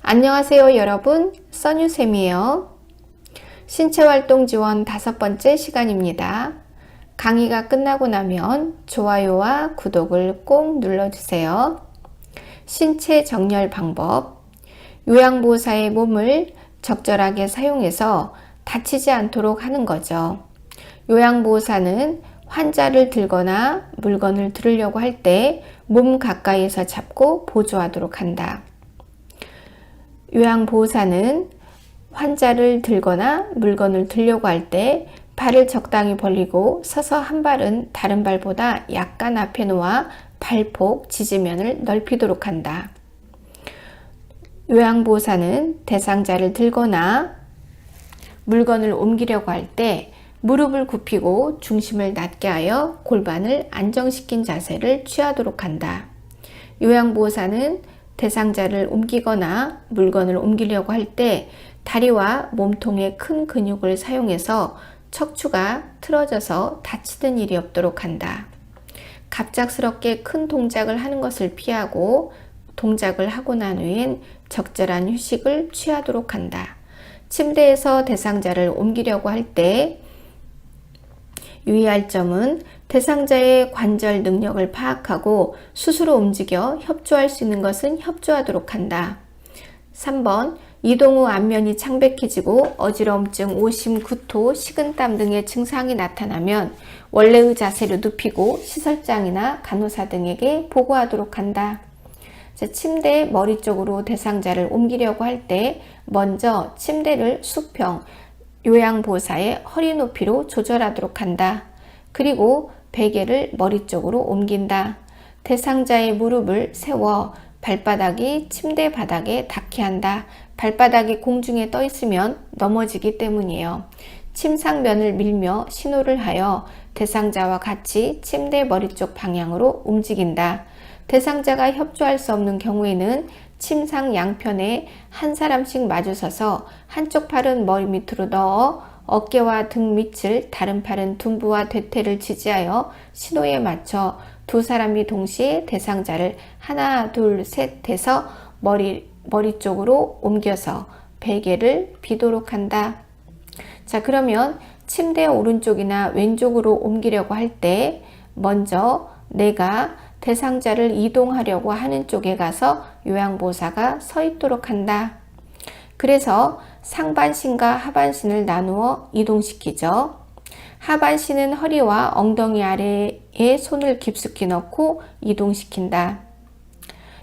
안녕하세요 여러분, 써뉴쌤이에요. 신체활동 지원 5번째 시간입니다. 강의가 끝나고 나면 좋아요와 구독을 꼭 눌러주세요. 신체 정렬 방법. 요양보호사의 몸을 적절하게 사용해서 다치지 않도록 하는 거죠. 요양보호사는 환자를 들거나 물건을 들으려고 할 때 몸 가까이에서 잡고 보조하도록 한다. 요양보호사는 환자를 들거나 물건을 들려고 할 때 발을 적당히 벌리고 서서 한 발은 다른 발보다 약간 앞에 놓아 발폭 지지면을 넓히도록 한다. 요양보호사는 대상자를 들거나 물건을 옮기려고 할 때 무릎을 굽히고 중심을 낮게 하여 골반을 안정시킨 자세를 취하도록 한다. 요양보호사는 대상자를 옮기거나 물건을 옮기려고 할 때 다리와 몸통의 큰 근육을 사용해서 척추가 틀어져서 다치는 일이 없도록 한다. 갑작스럽게 큰 동작을 하는 것을 피하고 동작을 하고 난 후엔 적절한 휴식을 취하도록 한다. 침대에서 대상자를 옮기려고 할 때 유의할 점은 대상자의 관절 능력을 파악하고 스스로 움직여 협조할 수 있는 것은 협조하도록 한다. 3번 이동 후 안면이 창백해지고 어지러움증, 오심, 구토, 식은땀 등의 증상이 나타나면 원래의 자세로 눕히고 시설장이나 간호사 등에게 보고하도록 한다. 침대 머리 쪽으로 대상자를 옮기려고 할 때 먼저 침대를 수평, 요양보호사의 허리 높이로 조절하도록 한다. 그리고 베개를 머리 쪽으로 옮긴다. 대상자의 무릎을 세워 발바닥이 침대 바닥에 닿게 한다. 발바닥이 공중에 떠 있으면 넘어지기 때문이에요. 침상면을 밀며 신호를 하여 대상자와 같이 침대 머리 쪽 방향으로 움직인다. 대상자가 협조할 수 없는 경우에는 침상 양편에 한 사람씩 마주서서 한쪽 팔은 머리 밑으로 넣어 어깨와 등 밑을, 다른 팔은 둔부와 대퇴를 지지하여 신호에 맞춰 두 사람이 동시에 대상자를 하나, 둘, 셋 해서 머리 쪽으로 옮겨서 베개를 비도록 한다. 자, 그러면 침대 오른쪽이나 왼쪽으로 옮기려고 할 때 먼저 내가 대상자를 이동하려고 하는 쪽에 가서 요양보호사가 서 있도록 한다. 그래서 상반신과 하반신을 나누어 이동시키죠. 하반신은 허리와 엉덩이 아래에 손을 깊숙이 넣고 이동시킨다.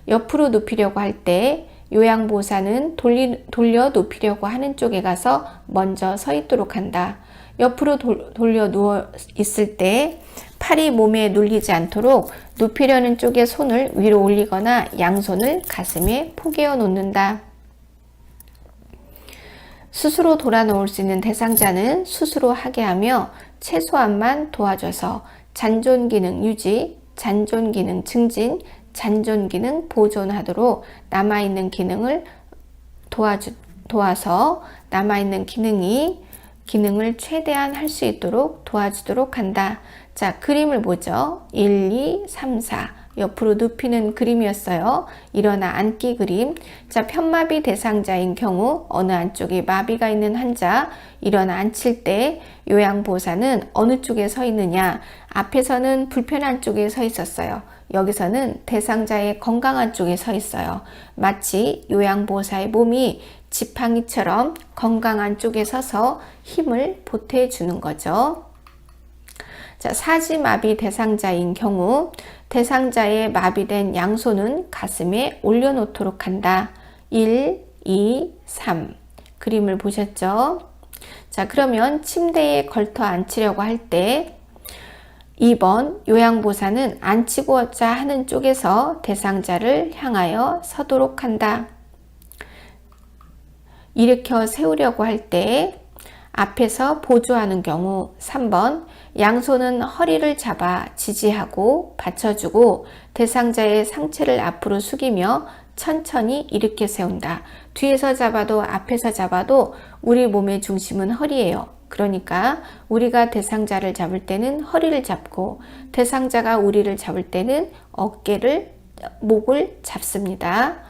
옆으로 눕히려고 할 때 요양보호사는 돌려 눕히려고 하는 쪽에 가서 먼저 서 있도록 한다. 옆으로 돌려 누워 있을 때 팔이 몸에 눌리지 않도록 눕히려는 쪽에 손을 위로 올리거나 양손을 가슴에 포개어 놓는다. 스스로 돌아 놓을 수 있는 대상자는 스스로 하게 하며 최소한만 도와줘서 잔존 기능 유지, 잔존 기능 증진, 잔존 기능 보존하도록 남아있는 기능을 도와서 남아있는 기능을 최대한 할 수 있도록 도와주도록 한다. 자, 그림을 보죠. 1, 2, 3, 4 옆으로 눕히는 그림이었어요. 일어나 앉기 그림. 자, 편마비 대상자인 경우 어느 한쪽에 마비가 있는 환자 일어나 앉힐 때 요양보호사는 어느 쪽에 서 있느냐. 앞에서는 불편한 쪽에 서 있었어요. 여기서는 대상자의 건강한 쪽에 서 있어요. 마치 요양보호사의 몸이 지팡이처럼 건강한 쪽에 서서 힘을 보태주는 거죠. 자, 사지마비 대상자인 경우 대상자의 마비된 양손은 가슴에 올려놓도록 한다. 1, 2, 3 그림을 보셨죠? 자, 그러면 침대에 걸터 앉히려고 할 때 2번 요양보호사는 앉히고자 하는 쪽에서 대상자를 향하여 서도록 한다. 일으켜 세우려고 할 때 앞에서 보조하는 경우 3번 양손은 허리를 잡아 지지하고 받쳐주고 대상자의 상체를 앞으로 숙이며 천천히 일으켜 세운다. 뒤에서 잡아도 앞에서 잡아도 우리 몸의 중심은 허리예요. 그러니까 우리가 대상자를 잡을 때는 허리를 잡고 대상자가 우리를 잡을 때는 목을 잡습니다.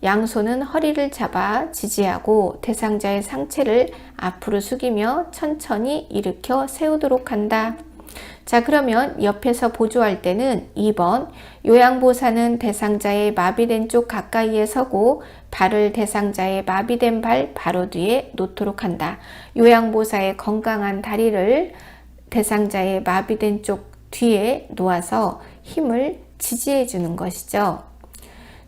양손은 허리를 잡아 지지하고 대상자의 상체를 앞으로 숙이며 천천히 일으켜 세우도록 한다. 자, 그러면 옆에서 보조할 때는 2번 요양보사는 대상자의 마비된 쪽 가까이에 서고 발을 대상자의 마비된 발 바로 뒤에 놓도록 한다. 요양보사의 건강한 다리를 대상자의 마비된 쪽 뒤에 놓아서 힘을 지지해 주는 것이죠.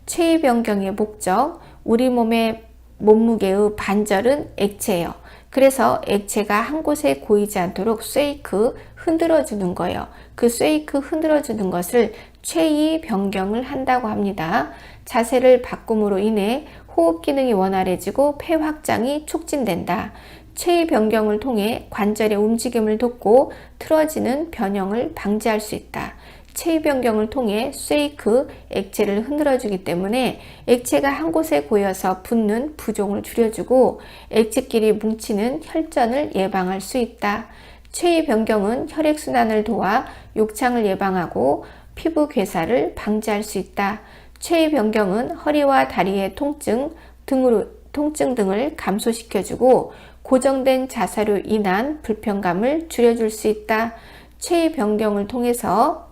체위 변경의 목적, 우리 몸의 몸무게의 반절은 액체예요. 그래서 액체가 한 곳에 고이지 않도록 쉐이크 흔들어 주는 거예요. 그 쉐이크 흔들어 주는 것을 체위 변경을 한다고 합니다. 자세를 바꿈으로 인해 호흡 기능이 원활해지고 폐 확장이 촉진된다. 체위 변경을 통해 관절의 움직임을 돕고 틀어지는 변형을 방지할 수 있다. 체위 변경을 통해 쉐이크, 액체를 흔들어 주기 때문에 액체가 한 곳에 고여서 붓는 부종을 줄여주고 액체끼리 뭉치는 혈전을 예방할 수 있다. 체위 변경은 혈액순환을 도와 욕창을 예방하고 피부 괴사를 방지할 수 있다. 체위 변경은 허리와 다리의 통증 등을 감소시켜주고 고정된 자세로 인한 불편감을 줄여줄 수 있다. 체위 변경을 통해서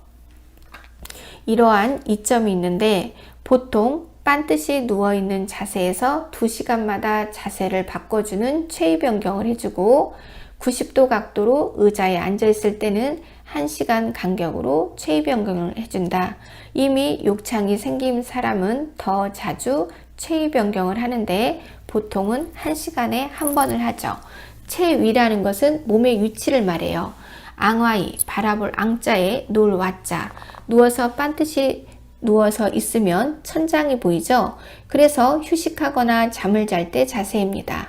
이러한 이점이 있는데 보통 반드시 누워있는 자세에서 2시간마다 자세를 바꿔주는 체위 변경을 해주고 90도 각도로 의자에 앉아있을 때는 1시간 간격으로 체위 변경을 해준다. 이미 욕창이 생긴 사람은 더 자주 체위 변경을 하는데 보통은 1시간에 한 번을 하죠. 체위라는 것은 몸의 위치를 말해요. 앙와이, 바라볼 앙자에 놓을 와자. 누워서 반드시 누워서 있으면 천장이 보이죠. 그래서 휴식하거나 잠을 잘 때 자세입니다.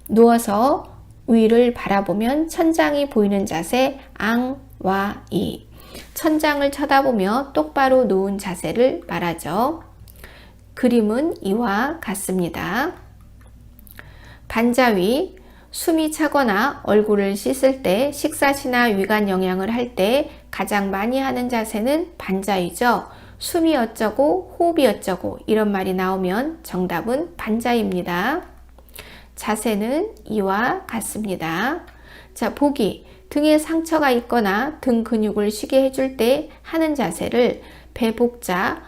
누워서 위를 바라보면 천장이 보이는 자세 앙와이. 천장을 쳐다보며 똑바로 누운 자세를 말하죠. 그림은 이와 같습니다. 반자위, 숨이 차거나 얼굴을 씻을 때 식사 시나 위관 영양을 할 때 가장 많이 하는 자세는 반자위죠. 숨이 어쩌고 호흡이 어쩌고 이런 말이 나오면 정답은 반자위입니다. 자세는 이와 같습니다. 자, 보기. 등에 상처가 있거나 등 근육을 쉬게 해줄 때 하는 자세를 배복자,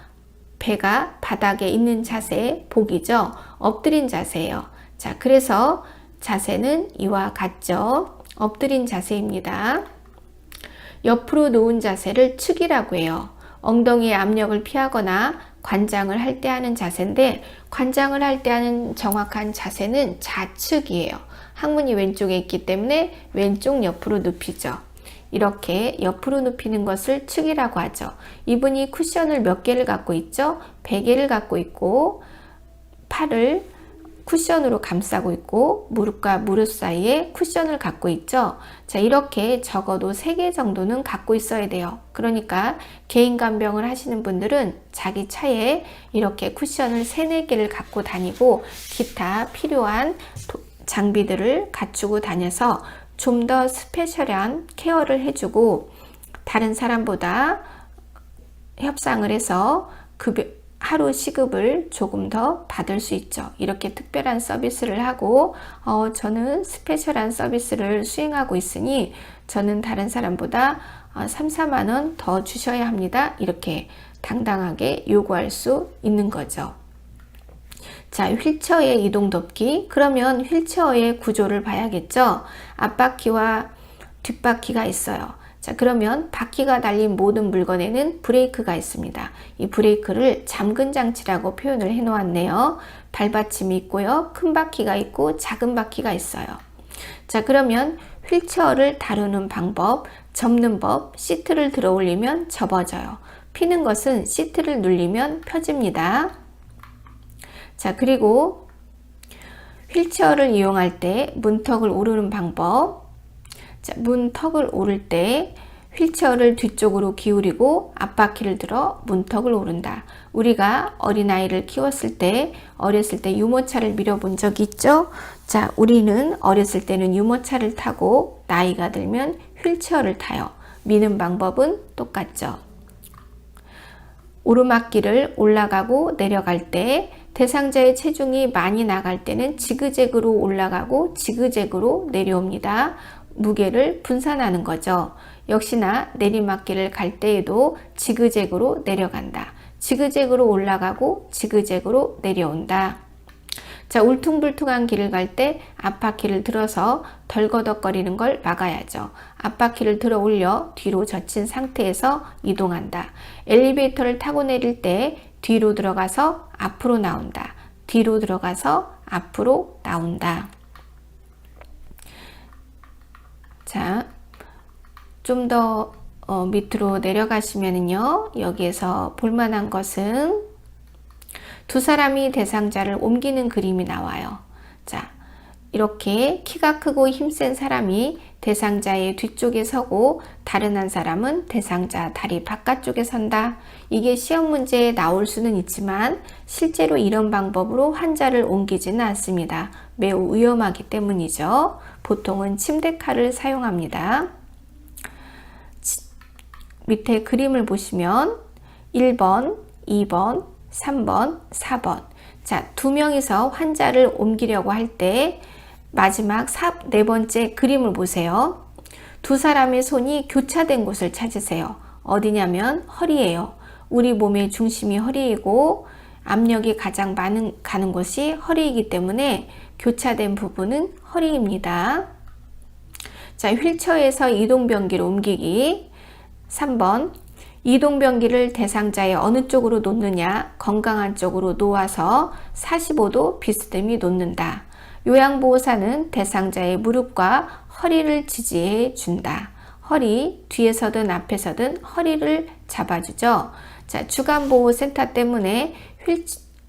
배가 바닥에 있는 자세 복이죠. 엎드린 자세예요. 자, 그래서 자세는 이와 같죠. 엎드린 자세입니다. 옆으로 놓은 자세를 측이라고 해요. 엉덩이의 압력을 피하거나 관장을 할 때 하는 자세인데 관장을 할 때 하는 정확한 자세는 좌측이에요. 항문이 왼쪽에 있기 때문에 왼쪽 옆으로 눕히죠. 이렇게 옆으로 눕히는 것을 측이라고 하죠. 이분이 쿠션을 몇 개를 갖고 있죠? 베개를 갖고 있고 팔을 쿠션으로 감싸고 있고 무릎과 무릎 사이에 쿠션을 갖고 있죠. 자, 이렇게 적어도 3개 정도는 갖고 있어야 돼요. 그러니까 개인 간병을 하시는 분들은 자기 차에 이렇게 쿠션을 3-4개를 갖고 다니고 기타 필요한 장비들을 갖추고 다녀서 좀 더 스페셜한 케어를 해주고 다른 사람보다 협상을 해서 하루 시급을 조금 더 받을 수 있죠. 이렇게 특별한 서비스를 하고 저는 스페셜한 서비스를 수행하고 있으니 저는 다른 사람보다 3-4만 원 더 주셔야 합니다. 이렇게 당당하게 요구할 수 있는 거죠. 자, 휠체어의 이동 돕기. 그러면 휠체어의 구조를 봐야겠죠. 앞바퀴와 뒷바퀴가 있어요. 자, 그러면 바퀴가 달린 모든 물건에는 브레이크가 있습니다. 이 브레이크를 잠근 장치라고 표현을 해 놓았네요. 발받침이 있고요. 큰 바퀴가 있고 작은 바퀴가 있어요. 자, 그러면 휠체어를 다루는 방법, 접는 법, 시트를 들어 올리면 접어져요. 피는 것은 시트를 눌리면 펴집니다. 자, 그리고 휠체어를 이용할 때 문턱을 오르는 방법. 자, 문턱을 오를 때 휠체어를 뒤쪽으로 기울이고 앞바퀴를 들어 문턱을 오른다. 우리가 어린아이를 키웠을 때 어렸을 때 유모차를 밀어본 적이 있죠? 자, 우리는 어렸을 때는 유모차를 타고 나이가 들면 휠체어를 타요. 미는 방법은 똑같죠. 오르막길을 올라가고 내려갈 때 대상자의 체중이 많이 나갈 때는 지그재그로 올라가고 지그재그로 내려옵니다. 무게를 분산하는 거죠. 역시나 내리막길을 갈 때에도 지그재그로 내려간다. 지그재그로 올라가고 지그재그로 내려온다. 자, 울퉁불퉁한 길을 갈 때 앞바퀴를 들어서 덜거덕거리는 걸 막아야죠. 앞바퀴를 들어 올려 뒤로 젖힌 상태에서 이동한다. 엘리베이터를 타고 내릴 때 뒤로 들어가서 앞으로 나온다. 뒤로 들어가서 앞으로 나온다. 자, 좀 더 밑으로 내려가시면은요, 여기에서 볼만한 것은 두 사람이 대상자를 옮기는 그림이 나와요. 자, 이렇게 키가 크고 힘센 사람이 대상자의 뒤쪽에 서고 다른 한 사람은 대상자 다리 바깥쪽에 선다. 이게 시험 문제에 나올 수는 있지만 실제로 이런 방법으로 환자를 옮기지는 않습니다. 매우 위험하기 때문이죠. 보통은 침대칼을 사용합니다. 밑에 그림을 보시면 1번, 2번, 3번, 4번. 자, 두 명이서 환자를 옮기려고 할 때 마지막 네 번째 그림을 보세요. 두 사람의 손이 교차된 곳을 찾으세요. 어디냐면 허리예요. 우리 몸의 중심이 허리이고 압력이 가장 많은 가는 곳이 허리이기 때문에 교차된 부분은 허리입니다. 자, 휠체어에서 이동변기로 옮기기. 3번. 이동변기를 대상자의 어느 쪽으로 놓느냐, 건강한 쪽으로 놓아서 45도 비스듬히 놓는다. 요양보호사는 대상자의 무릎과 허리를 지지해 준다. 허리, 뒤에서든 앞에서든 허리를 잡아주죠. 자, 주간보호센터 때문에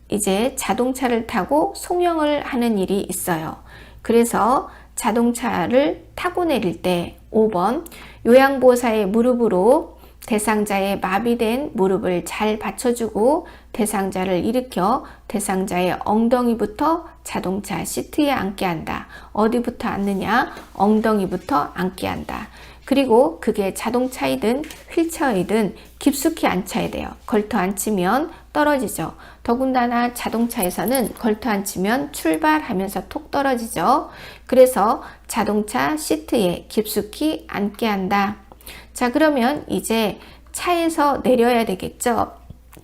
이제 자동차를 타고 송영을 하는 일이 있어요. 그래서 자동차를 타고 내릴 때 5번, 요양보호사의 무릎으로 대상자의 마비된 무릎을 잘 받쳐주고 대상자를 일으켜 대상자의 엉덩이부터 자동차 시트에 앉게 한다. 어디부터 앉느냐? 엉덩이부터 앉게 한다. 그리고 그게 자동차이든 휠체어이든 깊숙이 앉혀야 돼요. 걸터 앉히면 떨어지죠. 더군다나 자동차에서는 걸터 앉히면 출발하면서 톡 떨어지죠. 그래서 자동차 시트에 깊숙이 앉게 한다. 자, 그러면 이제 차에서 내려야 되겠죠.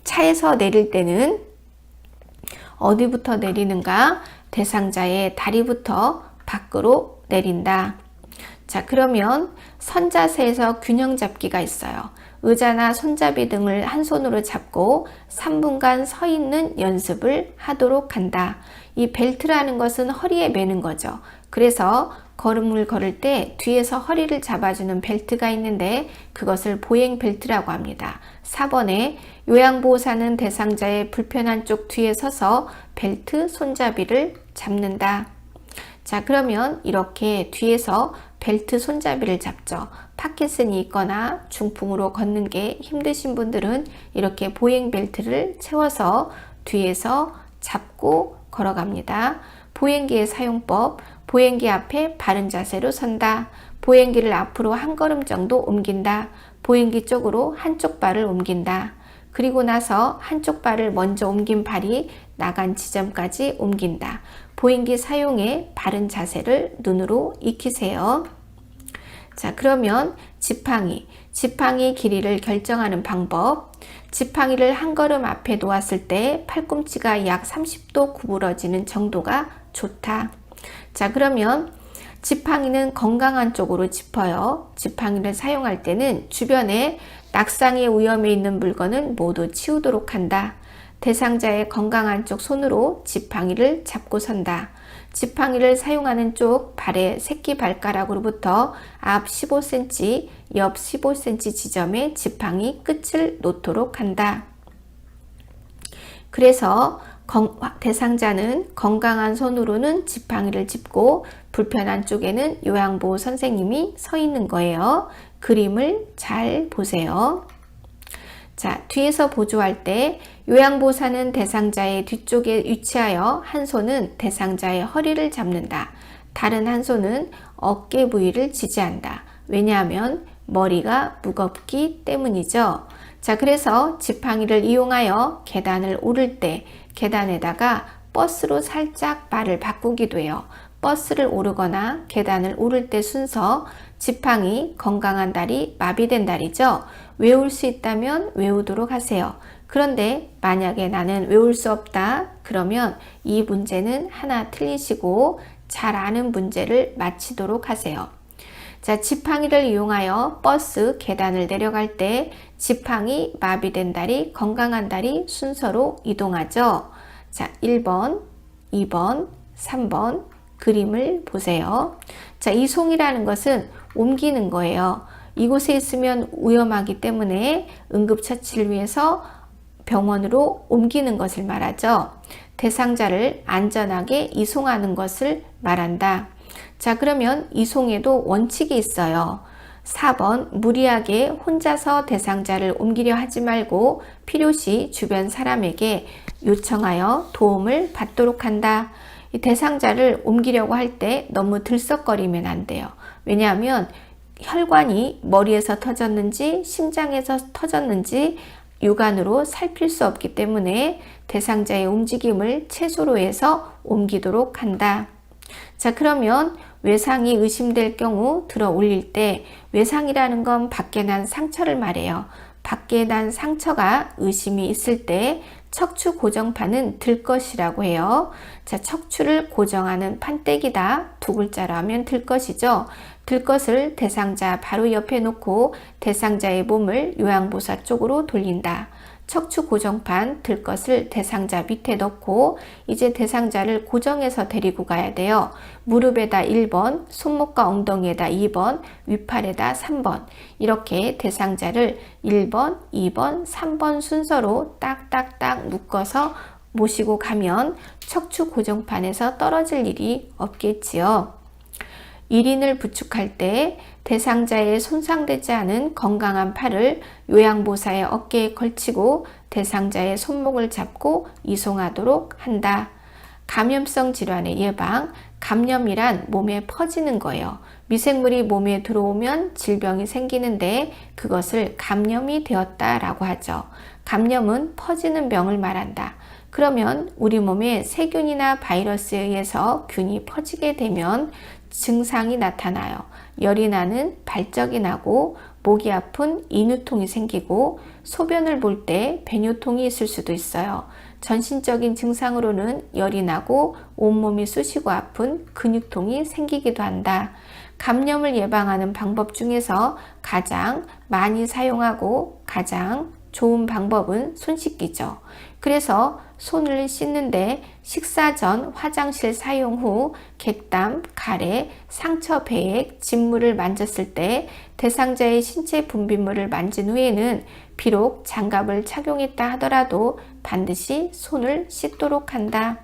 차에서 내릴 때는 어디부터 내리는가? 대상자의 다리부터 밖으로 내린다. 자, 그러면 선자세에서 균형 잡기가 있어요. 의자나 손잡이 등을 한 손으로 잡고 3분간 서 있는 연습을 하도록 한다. 이 벨트라는 것은 허리에 매는 거죠. 그래서 걸음을 걸을 때 뒤에서 허리를 잡아주는 벨트가 있는데 그것을 보행 벨트라고 합니다. 4번에 요양보호사는 대상자의 불편한 쪽 뒤에 서서 벨트 손잡이를 잡는다. 자, 그러면 이렇게 뒤에서 벨트 손잡이를 잡죠. 파킨슨이 있거나 중풍으로 걷는 게 힘드신 분들은 이렇게 보행 벨트를 채워서 뒤에서 잡고 걸어갑니다. 보행기의 사용법, 보행기 앞에 바른 자세로 선다. 보행기를 앞으로 한 걸음 정도 옮긴다. 보행기 쪽으로 한쪽 발을 옮긴다. 그리고 나서 한쪽 발을 먼저 옮긴 발이 나간 지점까지 옮긴다. 보행기 사용에 바른 자세를 눈으로 익히세요. 자, 그러면 지팡이 길이를 결정하는 방법. 지팡이를 한 걸음 앞에 놓았을 때 팔꿈치가 약 30도 구부러지는 정도가 좋다. 자, 그러면 지팡이는 건강한 쪽으로 짚어요. 지팡이를 사용할 때는 주변에 낙상의 위험에 있는 물건은 모두 치우도록 한다. 대상자의 건강한 쪽 손으로 지팡이를 잡고 선다. 지팡이를 사용하는 쪽 발의 새끼 발가락으로부터 앞 15cm, 옆 15cm 지점에 지팡이 끝을 놓도록 한다. 그래서 대상자는 건강한 손으로는 지팡이를 짚고 불편한 쪽에는 요양보호 선생님이 서 있는 거예요. 그림을 잘 보세요. 자, 뒤에서 보조할 때 요양보호사는 대상자의 뒤쪽에 위치하여 한 손은 대상자의 허리를 잡는다. 다른 한 손은 어깨 부위를 지지한다. 왜냐하면 머리가 무겁기 때문이죠. 자, 그래서 지팡이를 이용하여 계단을 오를 때 계단에다가 버스로 살짝 말을 바꾸기도 해요. 버스를 오르거나 계단을 오를 때 순서 지팡이, 건강한 다리, 마비된 다리죠. 외울 수 있다면 외우도록 하세요. 그런데 만약에 나는 외울 수 없다 그러면 이 문제는 하나 틀리시고 잘 아는 문제를 마치도록 하세요. 자, 지팡이를 이용하여 버스 계단을 내려갈 때 지팡이, 마비된 다리, 건강한 다리 순서로 이동하죠. 자, 1번, 2번, 3번 그림을 보세요. 자, 이 송이라는 것은 옮기는 거예요. 이곳에 있으면 위험하기 때문에 응급처치를 위해서 병원으로 옮기는 것을 말하죠. 대상자를 안전하게 이송하는 것을 말한다. 자, 그러면 이송에도 원칙이 있어요. 4번 무리하게 혼자서 대상자를 옮기려 하지 말고 필요시 주변 사람에게 요청하여 도움을 받도록 한다. 이 대상자를 옮기려고 할 때 너무 들썩거리면 안 돼요. 왜냐하면 혈관이 머리에서 터졌는지 심장에서 터졌는지 육안으로 살필 수 없기 때문에 대상자의 움직임을 최소로 해서 옮기도록 한다. 자, 그러면 외상이 의심될 경우 들어 올릴 때 외상이라는 건 밖에 난 상처를 말해요. 밖에 난 상처가 의심이 있을 때 척추 고정판은 들 것이라고 해요. 자, 척추를 고정하는 판때기다. 두 글자로 하면 들 것이죠. 들 것을 대상자 바로 옆에 놓고 대상자의 몸을 요양보사 쪽으로 돌린다. 척추 고정판 들 것을 대상자 밑에 넣고 이제 대상자를 고정해서 데리고 가야 돼요. 무릎에다 1번, 손목과 엉덩이에다 2번, 위팔에다 3번 이렇게 대상자를 1번, 2번, 3번 순서로 딱딱딱 묶어서 모시고 가면 척추 고정판에서 떨어질 일이 없겠지요. 1인을 부축할 때 대상자의 손상되지 않은 건강한 팔을 요양보사의 어깨에 걸치고 대상자의 손목을 잡고 이송하도록 한다. 감염성 질환의 예방, 감염이란 몸에 퍼지는 거예요. 미생물이 몸에 들어오면 질병이 생기는데 그것을 감염이 되었다라고 하죠. 감염은 퍼지는 병을 말한다. 그러면 우리 몸에 세균이나 바이러스에 의해서 균이 퍼지게 되면 증상이 나타나요. 열이 나는 발적이 나고 목이 아픈 인후통이 생기고 소변을 볼 때 배뇨통이 있을 수도 있어요. 전신적인 증상으로는 열이 나고 온몸이 쑤시고 아픈 근육통이 생기기도 한다. 감염을 예방하는 방법 중에서 가장 많이 사용하고 가장 좋은 방법은 손 씻기죠. 그래서 손을 씻는데 식사 전 화장실 사용 후 객담, 가래, 상처, 배액, 진물을 만졌을 때 대상자의 신체 분비물을 만진 후에는 비록 장갑을 착용했다 하더라도 반드시 손을 씻도록 한다.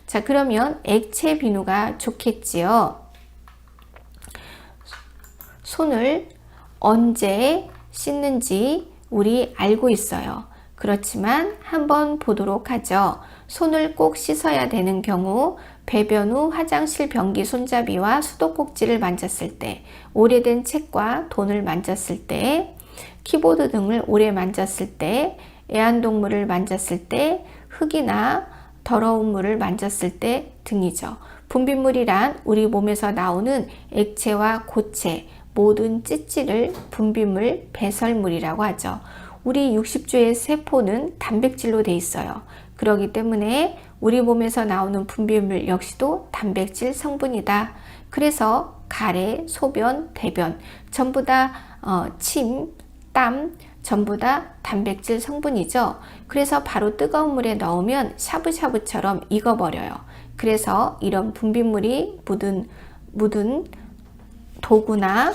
자, 그러면 액체 비누가 좋겠지요. 손을 언제 씻는지 우리 알고 있어요. 그렇지만 한번 보도록 하죠. 손을 꼭 씻어야 되는 경우 배변 후 화장실 변기 손잡이와 수도꼭지를 만졌을 때, 오래된 책과 돈을 만졌을 때, 키보드 등을 오래 만졌을 때, 애완동물을 만졌을 때, 흙이나 더러운 물을 만졌을 때 등이죠. 분비물이란 우리 몸에서 나오는 액체와 고체, 모든 찌찌를 분비물, 배설물이라고 하죠. 우리 60주의 세포는 단백질로 되어 있어요. 그렇기 때문에 우리 몸에서 나오는 분비물 역시도 단백질 성분이다. 그래서 가래, 소변, 대변 전부 다 침, 땀 전부 다 단백질 성분이죠. 그래서 바로 뜨거운 물에 넣으면 샤브샤브처럼 익어버려요. 그래서 이런 분비물이 묻은 도구나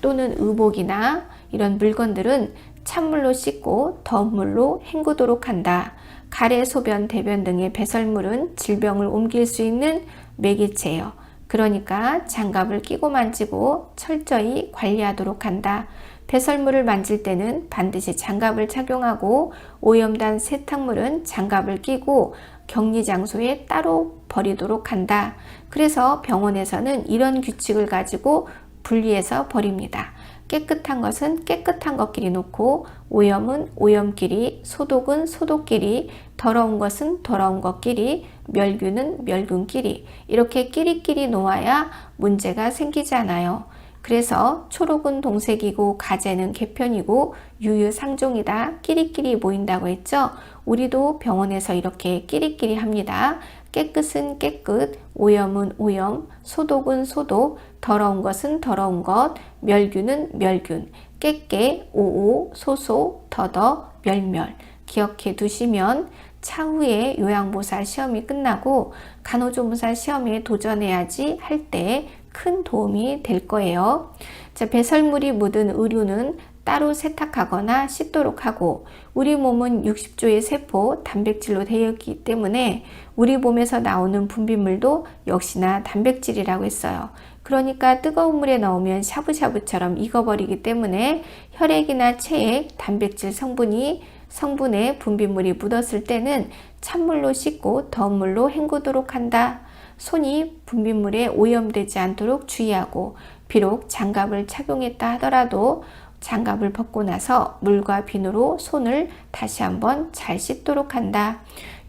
또는 의복이나 이런 물건들은 찬물로 씻고 더운 물로 헹구도록 한다. 가래, 소변, 대변 등의 배설물은 질병을 옮길 수 있는 매개체예요. 그러니까 장갑을 끼고 만지고 철저히 관리하도록 한다. 배설물을 만질 때는 반드시 장갑을 착용하고 오염된 세탁물은 장갑을 끼고 격리 장소에 따로 버리도록 한다. 그래서 병원에서는 이런 규칙을 가지고 분리해서 버립니다. 깨끗한 것은 깨끗한 것끼리 놓고 오염은 오염끼리, 소독은 소독끼리, 더러운 것은 더러운 것끼리, 멸균은 멸균끼리 이렇게 끼리끼리 놓아야 문제가 생기지 않아요. 그래서 초록은 동색이고 가재는 개편이고 유유상종이다. 끼리끼리 모인다고 했죠. 우리도 병원에서 이렇게 끼리끼리 합니다. 깨끗은 깨끗, 오염은 오염, 소독은 소독, 더러운 것은 더러운 것, 멸균은 멸균, 깨깨, 오오, 소소, 더더, 멸멸 기억해 두시면 차후에 요양보살 시험이 끝나고 간호조무사 시험에 도전해야지 할 때 큰 도움이 될 거예요. 자, 배설물이 묻은 의류는 따로 세탁하거나 씻도록 하고 우리 몸은 60조의 세포, 단백질로 되어 있기 때문에 우리 몸에서 나오는 분비물도 역시나 단백질이라고 했어요. 그러니까 뜨거운 물에 넣으면 샤브샤브처럼 익어버리기 때문에 혈액이나 체액, 단백질 성분에 분비물이 묻었을 때는 찬물로 씻고 더운 물로 헹구도록 한다. 손이 분비물에 오염되지 않도록 주의하고 비록 장갑을 착용했다 하더라도 장갑을 벗고 나서 물과 비누로 손을 다시 한번 잘 씻도록 한다.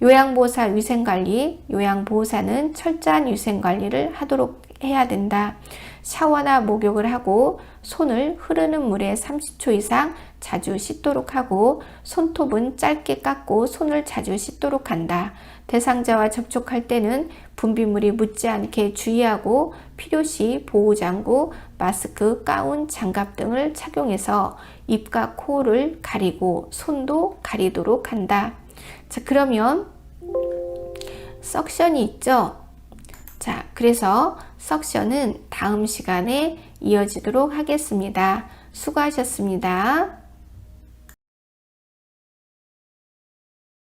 요양보호사 위생관리, 요양보호사는 철저한 위생관리를 하도록 해야 된다. 샤워나 목욕을 하고 손을 흐르는 물에 30초 이상 자주 씻도록 하고 손톱은 짧게 깎고 손을 자주 씻도록 한다. 대상자와 접촉할 때는 분비물이 묻지 않게 주의하고 필요시 보호장구, 마스크, 가운, 장갑 등을 착용해서 입과 코를 가리고 손도 가리도록 한다. 자, 그러면 석션이 있죠? 자, 그래서 석션은 다음 시간에 이어지도록 하겠습니다. 수고하셨습니다.